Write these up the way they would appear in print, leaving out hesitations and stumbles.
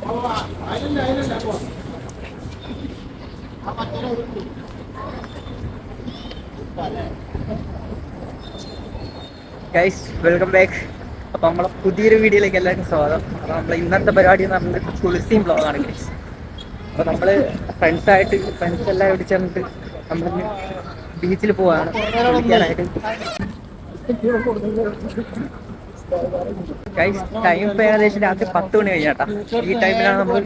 Guys welcome back. അപ്പോൾ നമ്മളെ പുതിയൊരു വീഡിയോയിലേക്ക് എല്ലാവർക്കും സ്വാഗതം. അപ്പോൾ നമ്മൾ ഇന്നത്തെ പരിപാടി എന്ന് പറഞ്ഞിട്ട് കുളിസിയും ബ്ലോഗാണ് ഗൈസ്. അപ്പോൾ നമ്മൾ ഫ്രണ്ട്സ് എല്ലാം ഇവിടെ ചേർന്നിട്ട് നമ്മളിന്ന് ബീച്ചിൽ പോവാണ് കുളിക്കാനായിട്ട്. ഗൈസ് ടൈം ഇപ്പോൾ ഏകദേശം രാത്രി 10 മണി കഴിഞ്ഞാട്ടാ. ഈ ടൈമിലാണ് നമ്മൾ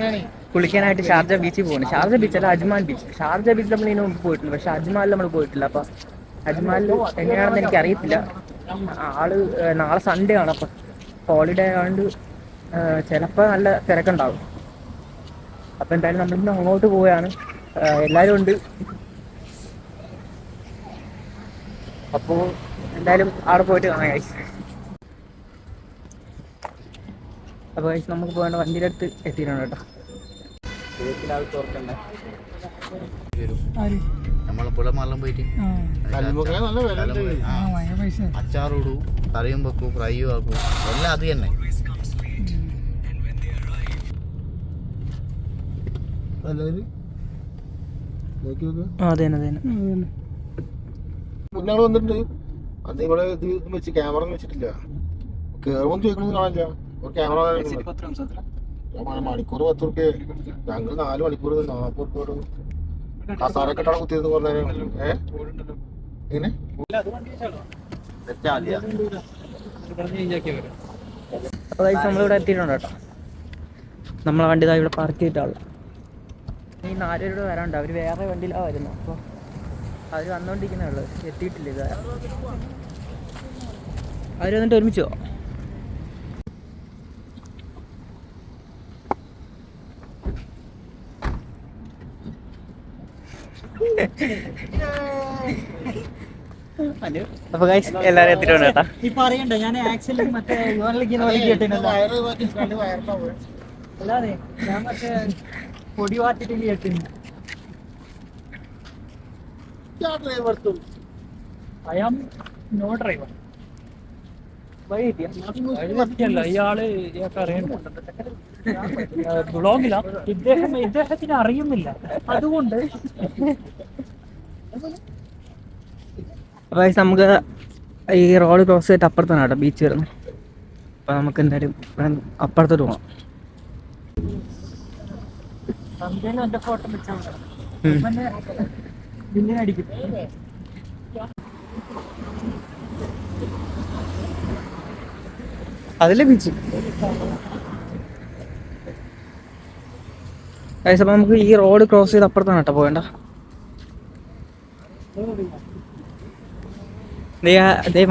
കുളിക്കാനായിട്ട് ഷാർജ ബീച്ചിൽ പോകുന്നത്. ഷാർജ ബീച്ചല്ല, അജ്മാൻ ബീച്ച്. ഷാർജ ബീച്ചിൽ നമ്മൾ ഇതിന് മുമ്പ് പോയിട്ടുണ്ട്, പക്ഷേ അജ്മാനിൽ നമ്മൾ പോയിട്ടില്ല. അപ്പോൾ അജ്മാനിൽ എങ്ങനെയാണെന്ന് എനിക്കറിയത്തില്ല. ആള് നാളെ സൺഡേ ആണ്, അപ്പം ഹോളിഡേ ആയതുകൊണ്ട് ചിലപ്പോൾ നല്ല തിരക്കുണ്ടാവും. അപ്പം എന്തായാലും നമ്മളിന്ന് അങ്ങോട്ട് പോവുകയാണ്. എല്ലാവരും ഉണ്ട്. അപ്പോൾ എന്തായാലും അവിടെ പോയിട്ട് കാണാം ഗൈസ്. അപ്പോൾ ഗൈസ് നമുക്ക് പോകേണ്ട വണ്ടിയുടെ അടുത്ത് എത്തിയിട്ടുണ്ട് കേട്ടോ. അച്ചാറിടൂ, കറിയും വെക്കൂ, ഫ്രൈയും ആക്കൂ, എല്ലാം അത് തന്നെ. മുന്നേ വന്നിട്ടുണ്ട്. അത് ഇവിടെ ഇത് വെച്ച് ക്യാമറ വെച്ചിട്ടില്ല. കേറുമ്പോൾ ചോദിക്കണമെന്ന് കാണില്ല. ഒരു ക്യാമറ മണിക്കൂർ 10 റുപ്യ. ഞങ്ങൾ 4 മണിക്കൂർ 40 റുപ്യ കസാരൊക്കെ ഇട്ടാണ് കുത്തിയിരുന്ന് കുറേ നേരം. എങ്ങനെ അപ്പോൾ ഗൈസ് നമ്മളിവിടെ എത്തിയിട്ടുണ്ട് കേട്ടോ. നമ്മളെ വണ്ടി ഇതാ ഇവിടെ പാർക്ക് ചെയ്തിട്ടുള്ള. ഈ 4 പേരോട് വരാനുണ്ട്. അവർ വേറെ വണ്ടിയിലാണ് വരുന്നത്. അപ്പോൾ അവർ വന്നുകൊണ്ടിരിക്കുന്നേ ഉള്ളൂ, എത്തിയിട്ടില്ല. ഇത് അവർ വന്നിട്ട് ഒരുമിച്ച് പോവാം. അപ്പൊ ഗൈസ് എല്ലാരും എത്തിയിട്ടുണ്ട് കേട്ടാ. ഇപ്പൊ അറിയണ്ട ഞാൻ ആക്ച്വലി മറ്റേ അല്ലാതെ ഞാൻ മറ്റേ പൊടി വാട്ടിട്ട് കേട്ടിരുന്നു. I am no driver. വഴിയല്ല ഇയാള് ഇയാൾക്ക് അറിയണ്ട ബ്ലോഗില. ഇദ്ദേഹത്തിന് അറിയുന്നില്ല, അതുകൊണ്ട്. അപ്പോൾ നമുക്ക് ഈ റോഡ് ക്രോസ് ചെയ്തിട്ട് അപ്പുറത്താണ് കേട്ടോ ബീച്ച് വരുന്നത്. അപ്പോൾ നമുക്ക് എന്തായാലും അപ്പുറത്തോട്ട് പോകാം. എൻ്റെ ഫോട്ടോ അടിക്കും. അതിലെ ബീച്ച് അപ്പോൾ നമുക്ക് ഈ റോഡ് ക്രോസ് ചെയ്ത് അപ്പുറത്താണ് കേട്ടോ പോകേണ്ട.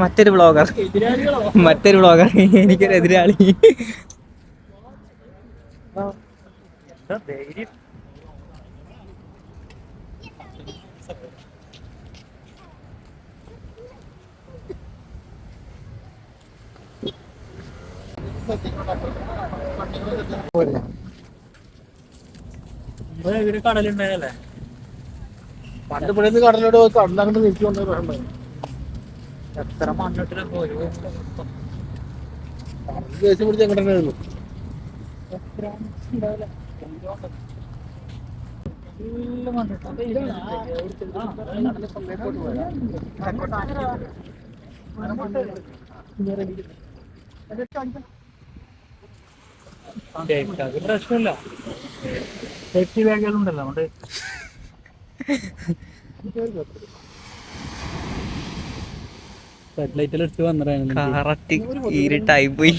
മറ്റൊരു ബ്ലോഗർ എനിക്കൊരു എതിരാളി. കടലുണ്ടായല്ലേ പണ്ട് ഇവിടെ നിന്ന് കടലോട് കടലങ്ങോട്ട് നിൽക്കുകൊണ്ട് എത്ര മണ്ണിട്ടിലൊക്കെ ഒരു ദേശം പിടിച്ച് എങ്ങനെ ഉള്ളൂ. പ്രശ്നമില്ല, സേഫ്റ്റി ബാഗുകളുണ്ടല്ലോ. അതുകൊണ്ട് ഹെഡ്ലൈറ്റിലെടുത്ത് വന്നിട്ടാണ് കറക്റ്റ് ഇരുട്ടായി പോയി.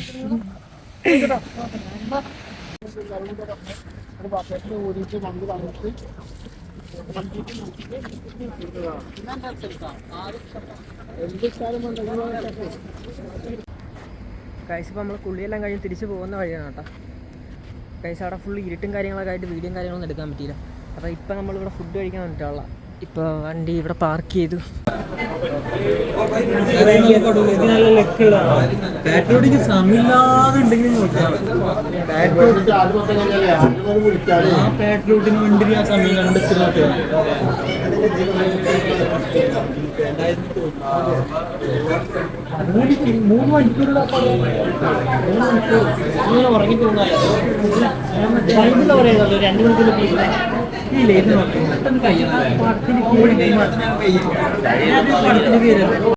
ഗൈസ് ഇപ്പോൾ നമ്മൾ കുളിയെല്ലാം കഴിഞ്ഞ് തിരിച്ച് പോകുന്ന വഴിയാണ് കേട്ടോ. ഗൈസ് അവിടെ ഫുൾ ഇരുട്ടും കാര്യങ്ങളൊക്കെ ആയിട്ട് വീഡിയോയും കാര്യങ്ങളൊന്നും എടുക്കാൻ പറ്റിയില്ല. അപ്പോൾ ഇപ്പം നമ്മളിവിടെ ഫുഡ് കഴിക്കാൻ വന്നിട്ടുള്ള. ഇപ്പോൾ വണ്ടി ഇവിടെ പാർക്ക് ചെയ്തു. പാട്രോട്ടിക്ക് സമയമില്ലാതുണ്ടെങ്കിൽ നോക്കാം. ആ പാട്രോട്ടിന് വേണ്ടി ആ സമയം കണ്ടെത്തുന്ന മൂന്ന് മണിക്കൂറുള്ള ഉറങ്ങി പോകുന്നല്ലോ. 2 മണിക്കൂർ ഈ ലേറ്റ് നോക്കാം. പെട്ടെന്ന് കഴിയണം.